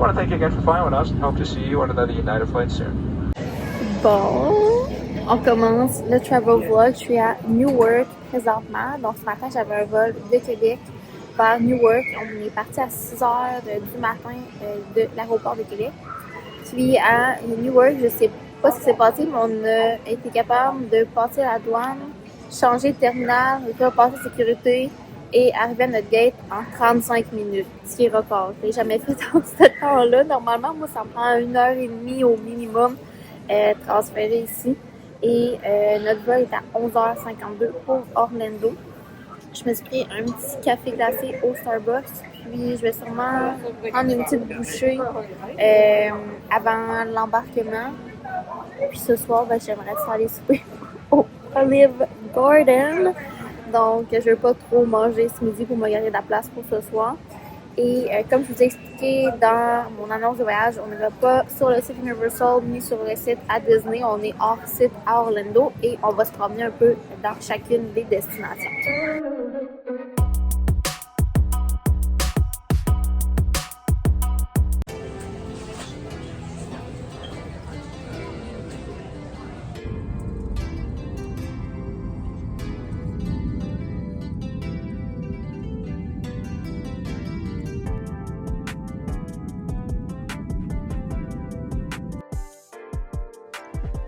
want to thank you again for flying with us and hope to see you on another United flight soon. Bon, on commence le travel vlog. Je suis à Newark présentement. Donc ce matin, j'avais un vol de Québec vers Newark. On est parti à 6h du matin de l'aéroport de Québec. Puis à Newark, je sais pas ce qui s'est passé, mais on a été capable de passer la douane, changer de terminal, repasser la sécurité et arriver à notre gate en 35 minutes, ce qui est record. Je l'ai jamais fait dans ce temps-là. Normalement, moi, ça me prend 1h30 au minimum transférer ici. Et notre vol est à 11h52 pour Orlando. Je me suis pris un petit café glacé au Starbucks. Puis je vais sûrement prendre une petite bouchée avant l'embarquement. Puis ce soir, j'aimerais aller souper au Olive Garden. Donc, je ne vais pas trop manger ce midi pour me garder de la place pour ce soir. Et comme je vous ai expliqué dans mon annonce de voyage, on ne va pas sur le site Universal ni sur le site à Disney. On est hors site à Orlando et on va se promener un peu dans chacune des destinations.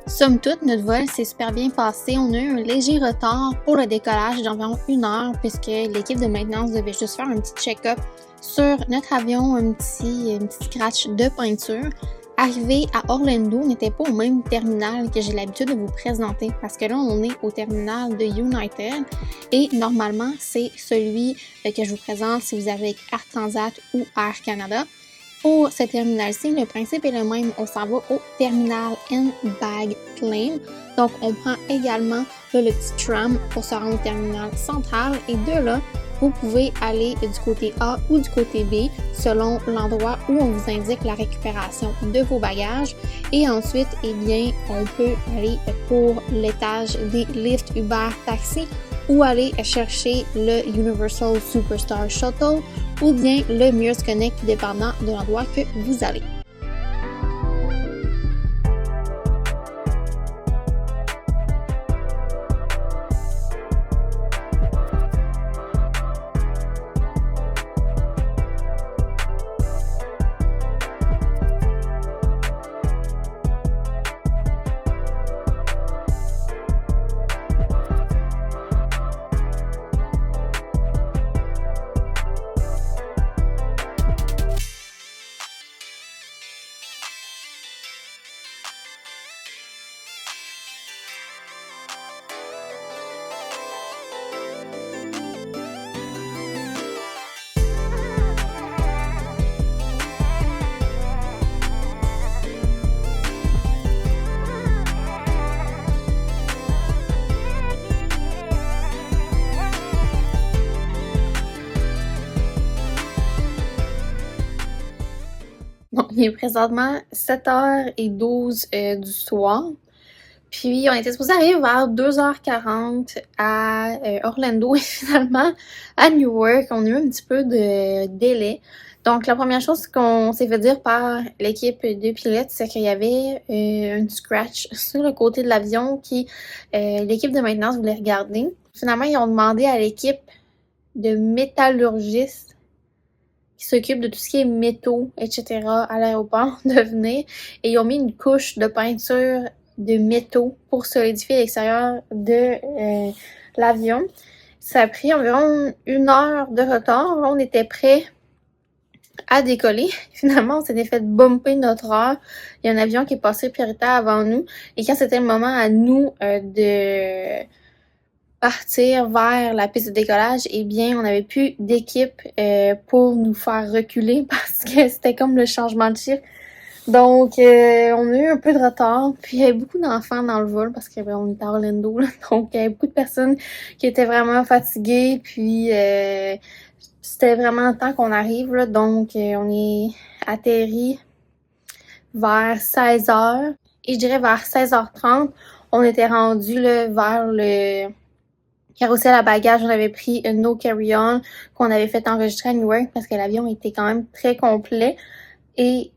Somme toute, notre vol s'est super bien passé. On a eu un léger retard pour le décollage d'environ 1 heure puisque l'équipe de maintenance devait juste faire un petit check-up sur notre avion, un petit scratch de peinture. Arrivé à Orlando, on n'était pas au même terminal que j'ai l'habitude de vous présenter parce que là, on est au terminal de United et normalement, c'est celui que je vous présente si vous avez Air Transat ou Air Canada. Pour ce terminal-ci, le principe est le même. On s'en va au terminal N-Bag Claim. Donc, on prend également le petit tram pour se rendre au terminal central. Et de là, vous pouvez aller du côté A ou du côté B selon l'endroit où on vous indique la récupération de vos bagages. Et ensuite, eh bien, on peut aller pour l'étage des Lyft, Uber, Taxi ou aller chercher le Universal Superstar Shuttle ou bien le Mears Connect, dépendant de l'endroit que vous allez. Bon, il est présentement 7h12 du soir. Puis, on était supposé arriver vers 2h40 à Orlando et finalement à Newark. On a eu un petit peu de délai. Donc, la première chose qu'on s'est fait dire par l'équipe de pilotes, c'est qu'il y avait un scratch sur le côté de l'avion qui l'équipe de maintenance voulait regarder. Finalement, ils ont demandé à l'équipe de métallurgistes qui s'occupent de tout ce qui est métaux, etc. à l'aéroport de venir. Et ils ont mis une couche de peinture de métaux pour solidifier l'extérieur de l'avion. Ça a pris environ 1 heure de retard. Là, on était prêts à décoller. Finalement, on s'était fait bumper notre heure. Il y a un avion qui est passé prioritaire avant nous. Et quand c'était le moment à nous de partir vers la piste de décollage, eh bien, on n'avait plus d'équipe pour nous faire reculer parce que c'était comme le changement de chiffre. Donc, on a eu un peu de retard. Puis, il y avait beaucoup d'enfants dans le vol parce qu'on était à Orlando, là. Donc, il y avait beaucoup de personnes qui étaient vraiment fatiguées. Puis, c'était vraiment le temps qu'on arrive, là. Donc, on est atterri vers 16h. Et je dirais vers 16h30, on était rendu là, vers le carrousel à bagages. On avait pris No Carry-On qu'on avait fait enregistrer à Newark parce que l'avion était quand même très complet. Et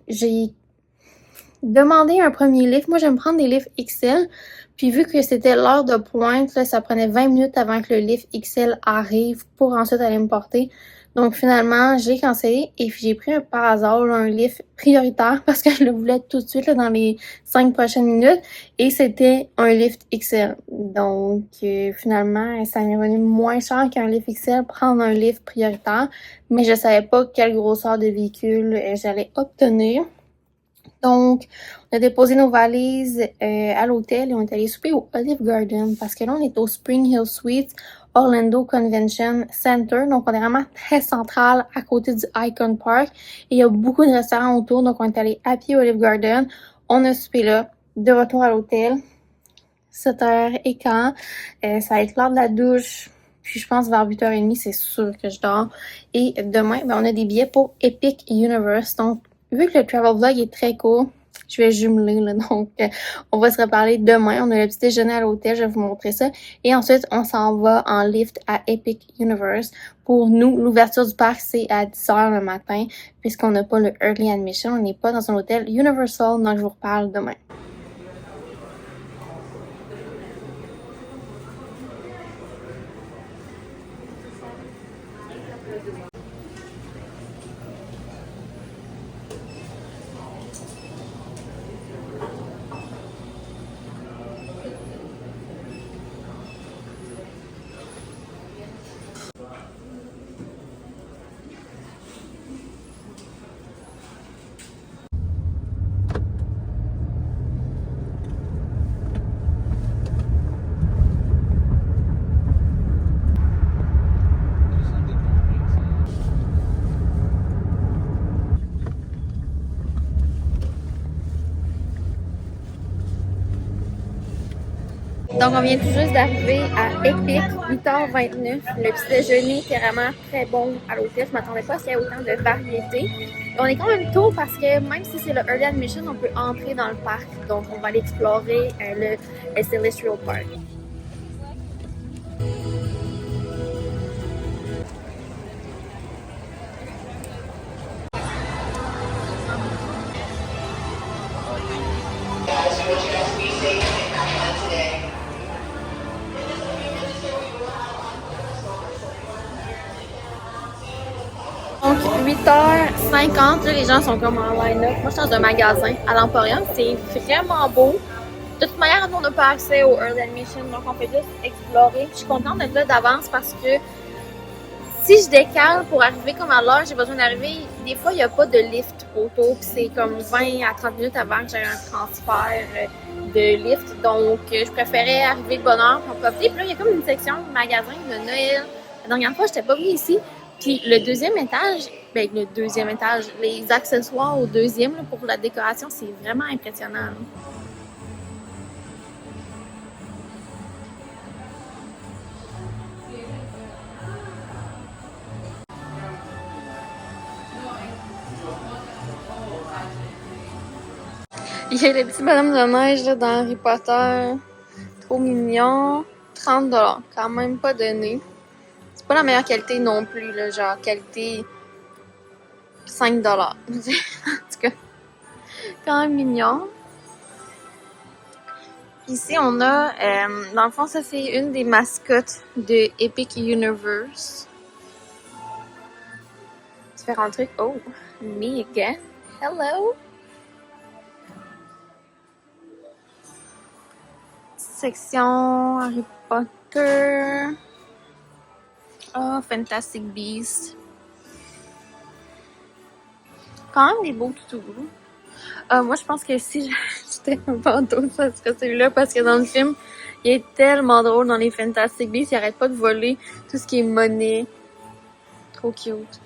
j'ai demandé un premier lift. Moi, j'aime prendre des lifts XL. Puis vu que c'était l'heure de pointe, là, ça prenait 20 minutes avant que le lift XL arrive pour ensuite aller me porter. Donc finalement, j'ai cancellé et puis j'ai pris par hasard là, un lift prioritaire parce que je le voulais tout de suite là, dans les 5 prochaines minutes. Et c'était un lift XL. Donc finalement, ça m'est revenu moins cher qu'un lift XL, prendre un lift prioritaire. Mais je savais pas quelle grosseur de véhicule j'allais obtenir. Donc, on a déposé nos valises à l'hôtel et on est allé souper au Olive Garden parce que là, on est au Spring Hill Suites Orlando Convention Center. Donc, on est vraiment très central à côté du Icon Park. Et il y a beaucoup de restaurants autour. Donc, on est allé à pied au Olive Garden. On a soupé là, de retour à l'hôtel. 7h15. Ça va être l'heure de la douche. Puis je pense vers 8h30, c'est sûr que je dors. Et demain, ben, on a des billets pour Epic Universe. Donc, vu que le travel vlog est très court, je vais jumeler, là. Donc, on va se reparler demain. On a le petit déjeuner à l'hôtel, je vais vous montrer ça. Et ensuite, on s'en va en lift à Epic Universe. Pour nous, l'ouverture du parc, c'est à 10h le matin, puisqu'on n'a pas le early admission. On n'est pas dans un hôtel Universal, donc je vous reparle demain. Donc, on vient tout juste d'arriver à Epic, 8h29. Le petit déjeuner était vraiment très bon à l'hôtel. Je m'attendais pas à ce qu'il y ait autant de variétés. Et on est quand même tôt parce que même si c'est le early admission, on peut entrer dans le parc. Donc, on va aller explorer le Celestial Park. Donc, 8h50, là, les gens sont comme en line-up. Moi, je suis dans un magasin à l'Emporium. C'est vraiment beau. De toute manière, nous, on n'a pas accès au Early Admission, donc on fait juste explorer. Je suis contente d'être là d'avance parce que si je décale pour arriver comme à l'heure, j'ai besoin d'arriver. Des fois, il n'y a pas de lift auto, puis c'est comme 20 à 30 minutes avant que j'aie un transfert de lift. Donc, je préférais arriver de bonne heure pour profiter. Puis là, il y a comme une section magasin de Noël. La dernière fois, je n'étais pas venue ici. Puis le deuxième étage, les accessoires au deuxième là, pour la décoration, c'est vraiment impressionnant. Là. Il y a les petits bonhommes de neige là, dans Harry Potter. Trop mignon. 30$. Quand même pas donné. C'est pas la meilleure qualité non plus, là, genre qualité 5$. En tout cas, quand même mignon. Ici, on a, dans le fond, ça c'est une des mascottes de Epic Universe. Différents trucs. Oh, me again. Hello. Section Harry Potter. Oh, Fantastic Beasts. Quand même des beaux toutous. Moi, je pense que si j'étais un fantôme, ça serait celui-là parce que dans le film, il est tellement drôle dans les Fantastic Beasts. Il arrête pas de voler tout ce qui est monnaie. Trop cute.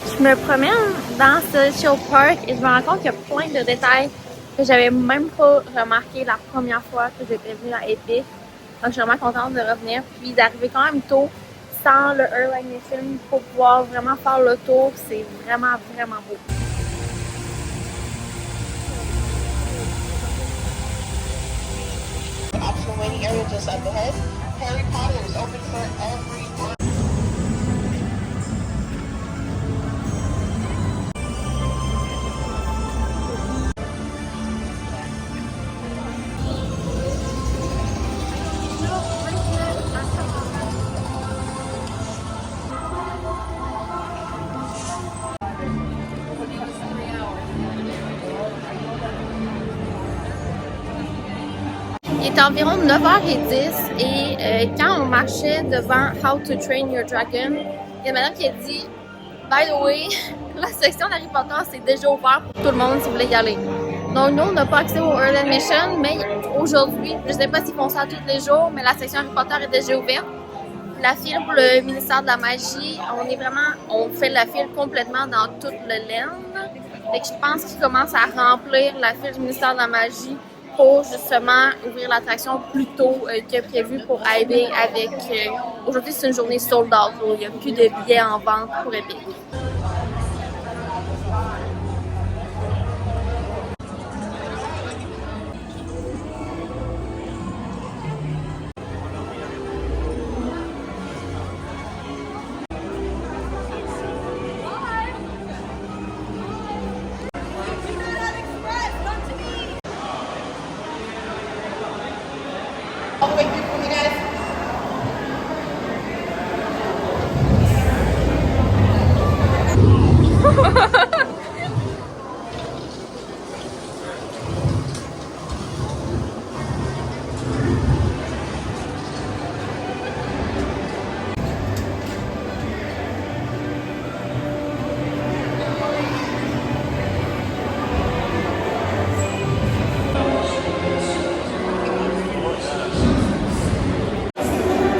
Je me promène dans Celestial Park et je me rends compte qu'il y a plein de détails que j'avais même pas remarqué la première fois que j'étais venue à Epic. Donc je suis vraiment contente de revenir puis d'arriver quand même tôt. sans le Airline Mission pour pouvoir vraiment faire le tour. C'est vraiment, vraiment beau. Optional waiting area just up ahead. Harry Potter is open for everyone. Il était environ 9h10 et quand on marchait devant How to Train Your Dragon, il y a une madame qui a dit « By the way, la section d'Harry Potter c'est déjà ouvert pour tout le monde si vous voulez y aller. » Donc nous, on n'a pas accès au Early Admission, mais aujourd'hui, je ne sais pas s'ils font ça tous les jours, mais la section Harry Potter est déjà ouverte. La file pour le ministère de la Magie, on fait la file complètement dans toute le land. Et je pense qu'ils commencent à remplir la file du ministère de la Magie pour justement ouvrir l'attraction plus tôt que prévu pour aider avec... aujourd'hui, c'est une journée sold out, il n'y a plus de billets en vente pour Epic. All the way through for you guys.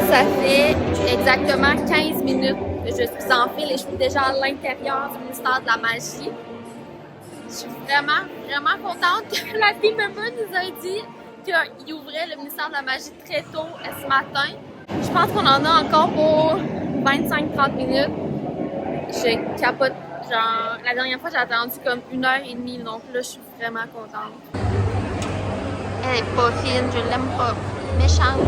Ça fait exactement 15 minutes que je suis en file et je suis déjà à l'intérieur du ministère de la Magie. Je suis vraiment, vraiment contente que la team member nous a dit qu'il ouvrait le ministère de la Magie très tôt ce matin. Je pense qu'on en a encore pour 25-30 minutes. Je capote. Genre, la dernière fois, j'ai attendu comme 1h30, donc là, je suis vraiment contente. Elle est pas fine, je l'aime pas. Méchante.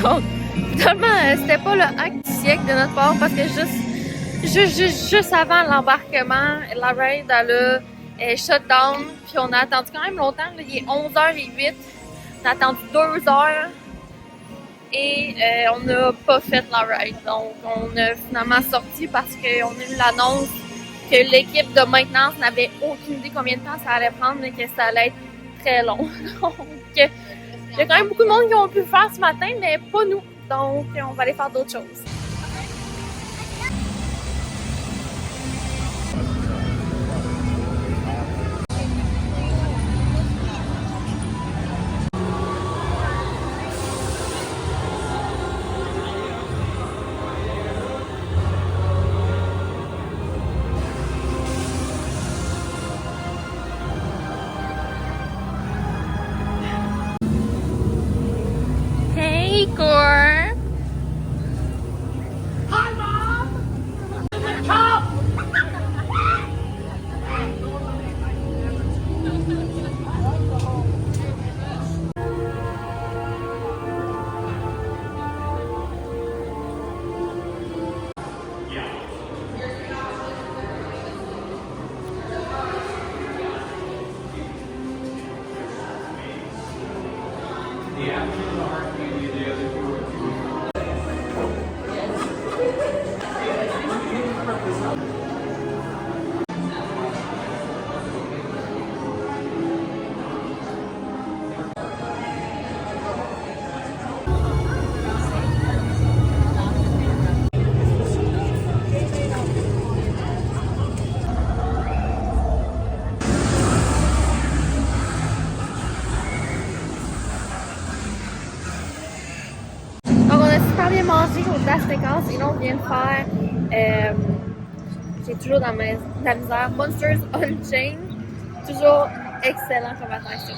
Donc, finalement, c'était pas le hack du siècle de notre part parce que juste avant l'embarquement, la raid a shut down. Puis on a attendu quand même longtemps. Là, il est 11h08. On a attendu 2 heures. Et on n'a pas fait la raid. Donc, on a finalement sorti parce qu'on a eu l'annonce que l'équipe de maintenance n'avait aucune idée combien de temps ça allait prendre et que ça allait être très long. Donc, il y a quand même beaucoup de monde qui ont pu le faire ce matin, mais pas nous. Donc, on va aller faire d'autres choses. Hey, Core! Steakhouse. Et là, on vient de faire, j'ai toujours dans la misère, Monsters Unchained. Toujours excellent comme attraction.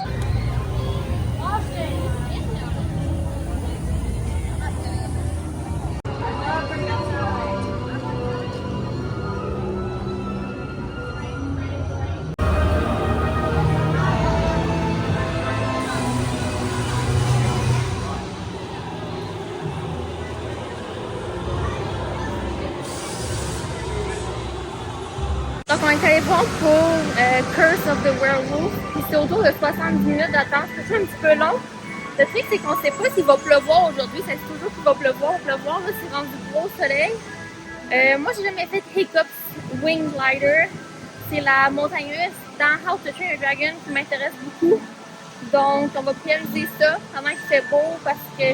Donc on est allé voir pour Curse of the Werewolf. Puis c'est autour de 70 minutes d'attente. C'est un petit peu long. Le truc c'est qu'on sait pas s'il va pleuvoir aujourd'hui. Ça dit toujours qu'il va pleuvoir. Là c'est rendu gros soleil. Moi j'ai jamais fait Hiccups Wing Glider. C'est la montagne russe dans How to Train a Dragon qui m'intéresse beaucoup. Donc on va prioriser ça pendant qu'il fait beau parce que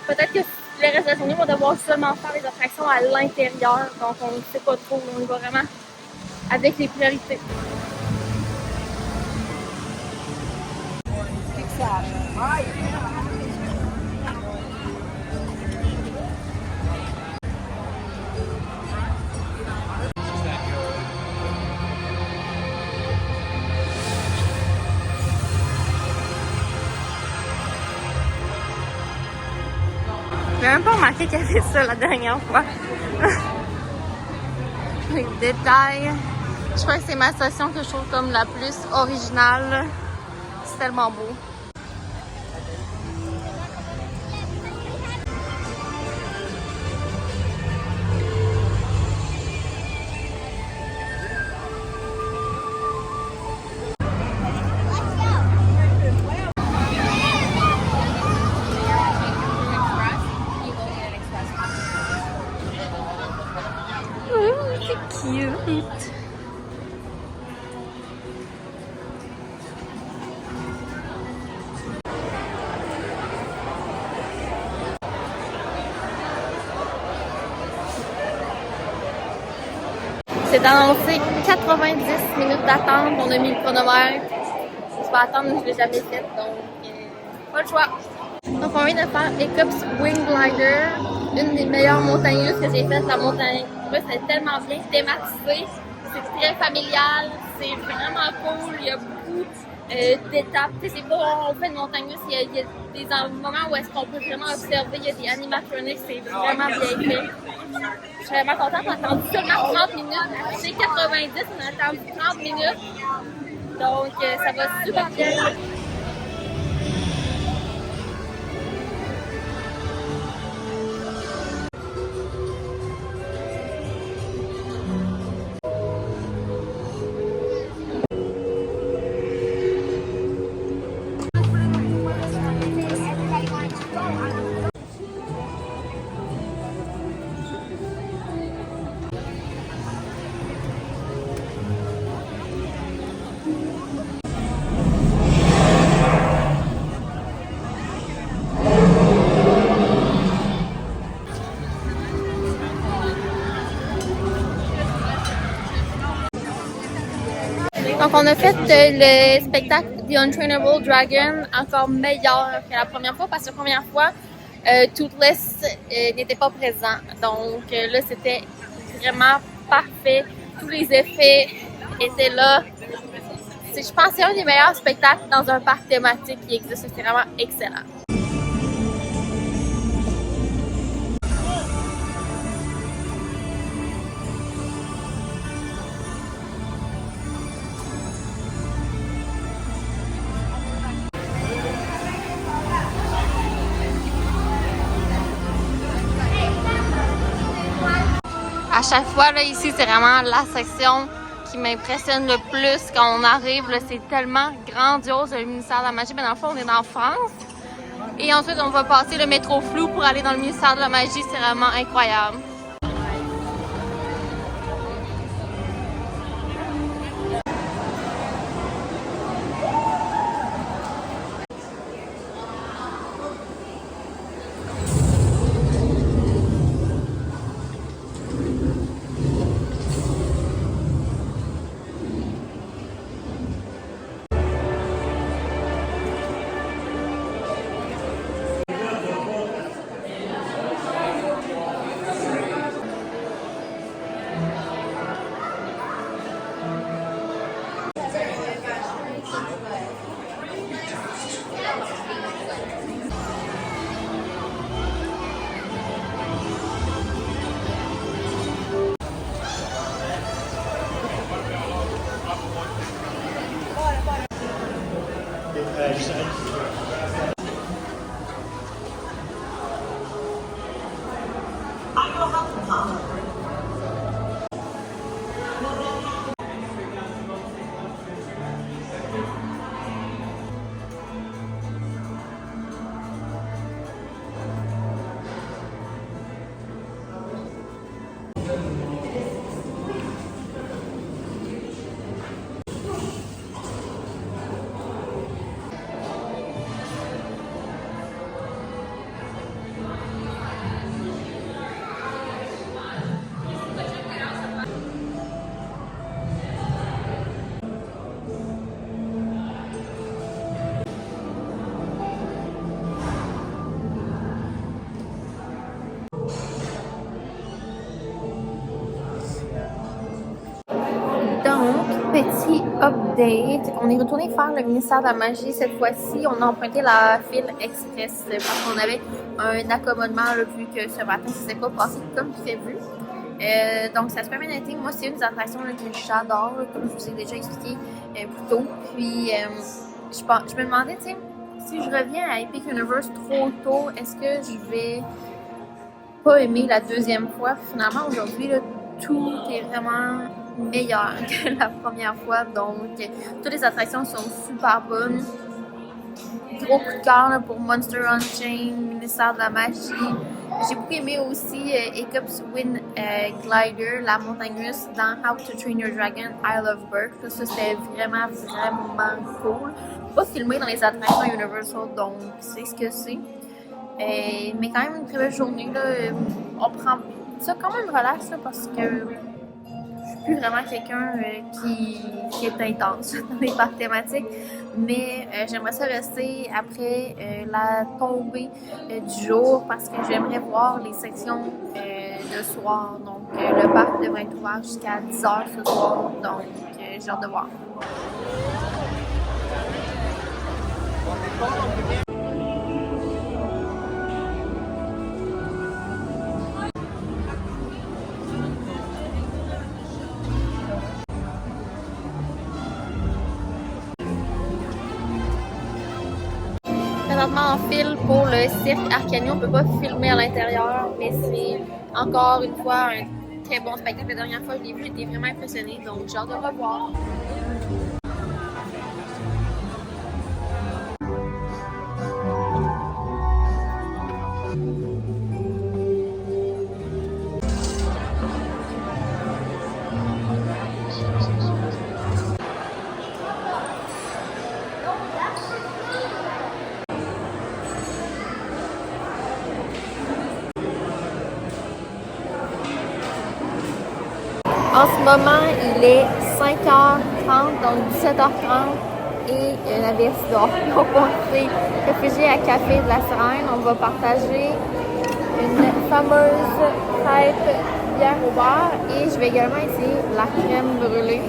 peut-être que le reste de la journée on va devoir seulement faire les attractions à l'intérieur. Donc on ne sait pas trop. On y va vraiment avec les priorités. J'ai même pas remarqué qu'il y avait ça la dernière fois. Les détails. Je crois que c'est ma station que je trouve comme la plus originale. C'est tellement beau. C'est cute. C'est annoncé 90 minutes d'attente. On a mis le chronomètre. Je vais attendre, je ne l'ai jamais fait, donc pas le choix. Donc on vient de faire Hiccups Wing Glider, une des meilleures montagnes russes que j'ai faites. La montagne russe est tellement bien thématisée, c'est très familial, c'est vraiment cool, il y a beaucoup d'étapes. C'est pas on fait une montagne russe, il y a des moments où est-ce qu'on peut vraiment observer, il y a des animatronics, c'est vraiment bien fait. Je suis vraiment contente, on a attendu seulement 30 minutes. Chez 90, on a attendu 30 minutes. Donc, ça va super bien. Donc, on a fait le spectacle The Untrainable Dragon encore meilleur que la première fois parce que la première fois, Toothless n'était pas présent. Donc là, c'était vraiment parfait. Tous les effets étaient là. Je pense que c'est un des meilleurs spectacles dans un parc thématique qui existe. C'est vraiment excellent. À chaque fois, là, ici, c'est vraiment la section qui m'impressionne le plus quand on arrive. C'est tellement grandiose, le ministère de la Magie. Mais dans le fond, on est en France. Et ensuite, on va passer le métro flou pour aller dans le ministère de la Magie. C'est vraiment incroyable. Petit update, on est retourné faire le ministère de la magie cette fois-ci. On a emprunté la file express parce qu'on avait un accommodement là, vu que ce matin, ça s'est pas passé comme prévu. Donc ça se permet d'être. Moi, c'est une des attractions là, que j'adore, comme je vous ai déjà expliqué plus tôt. Puis je me demandais, tu sais, si je reviens à Epic Universe trop tôt, est-ce que je vais pas aimer la deuxième fois? Finalement, aujourd'hui, là, tout est vraiment meilleur que la première fois. Donc, toutes les attractions sont super bonnes. Gros coup de cœur là, pour Monster Unchained, Ministère de la magie. J'ai beaucoup aimé aussi Ecup's Wind Glider, la montagne russe dans How to Train Your Dragon, Isle of Berk. Ça c'était vraiment cool. Pas filmé dans les attractions Universal, donc c'est ce que c'est. Mais quand même une très belle journée. Là. On prend ça quand même relax là, parce que je suis plus vraiment quelqu'un qui est intense dans les parcs thématiques. Mais j'aimerais ça rester après la tombée du jour parce que j'aimerais voir les sections de soir. Donc le parc devrait être ouvert jusqu'à 10h ce soir. Donc j'ai hâte de voir. Présentement en file pour le cirque Arcanie, on ne peut pas filmer à l'intérieur, mais c'est encore une fois un très bon spectacle. La dernière fois que je l'ai vu, j'étais vraiment impressionnée, donc j'ai hâte de revoir. En ce moment, il est 5h30, donc 17h30 et la VS dort. Donc on s'est réfugié à Café de la Sirène. On va partager une fameuse crêpe bière au beurre et je vais également essayer la crème brûlée.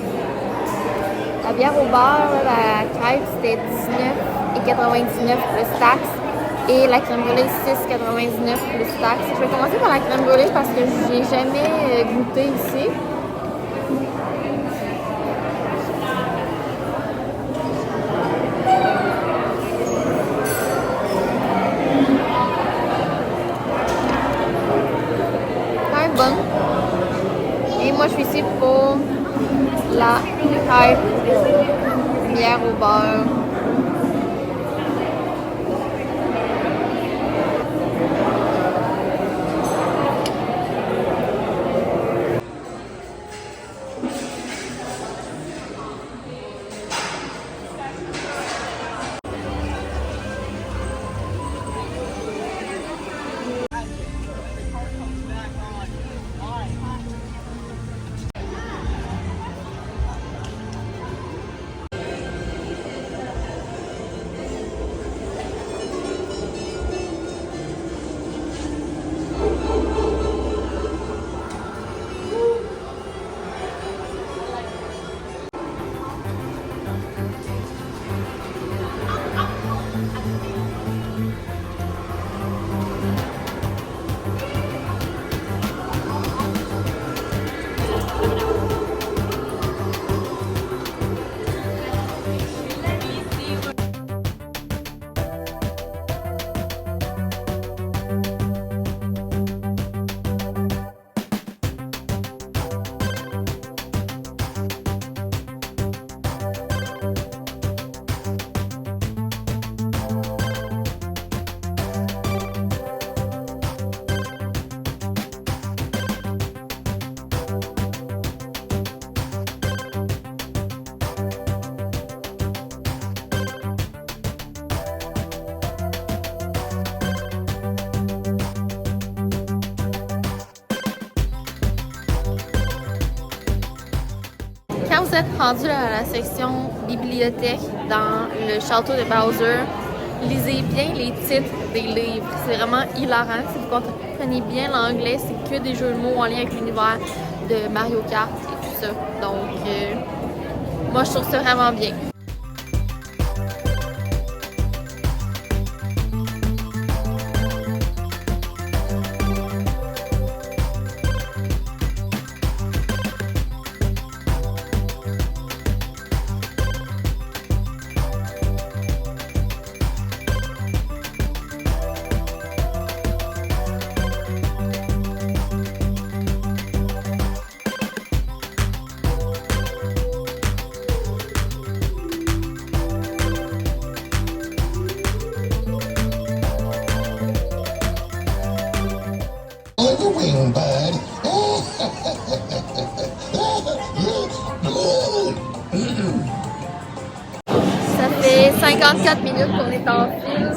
La bière au beurre, la crêpe, c'était 19,99 plus taxes. Et la crème brûlée, 6,99 plus taxes. Je vais commencer par la crème brûlée parce que je n'ai jamais goûté ici. Bonne. Et moi, je suis ici pour la crêpe bière au beurre. Quand vous êtes rendu à la section bibliothèque dans le château de Bowser, lisez bien les titres des livres. C'est vraiment hilarant. Si vous comprenez bien l'anglais, c'est que des jeux de mots en lien avec l'univers de Mario Kart et tout ça. Donc, moi, je trouve ça vraiment bien. The wing, bud. Ça fait 54 minutes qu'on est en file.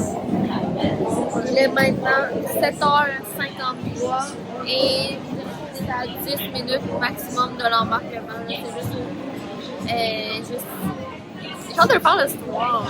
Il est maintenant 7h53 et c'est à 10 minutes maximum de l'embarquement. C'est juste j'ai hâte de le faire le soir.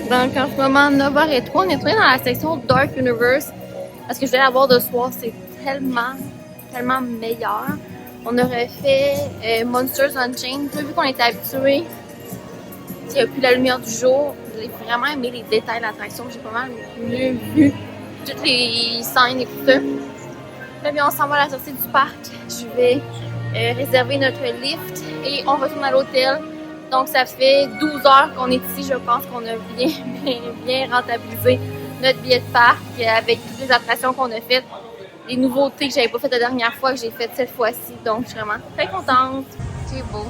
Donc en ce moment 9h03, on est retourné dans la section Dark Universe parce que je vais la voir de soir, c'est tellement meilleur. On aurait fait Monsters Unchained, vu qu'on était habitué, il n'y a plus la lumière du jour. J'ai vraiment aimé les détails de l'attraction, j'ai pas mal mieux vu toutes les scènes et tout ça. Là bien on s'en va à la sortie du parc, je vais réserver notre lift et on retourne à l'hôtel. Donc ça fait 12 heures qu'on est ici, je pense qu'on a bien rentabilisé notre billet de parc avec toutes les attractions qu'on a faites, les nouveautés que j'avais pas faites la dernière fois que j'ai faites cette fois-ci. Donc je suis vraiment très contente. C'est beau.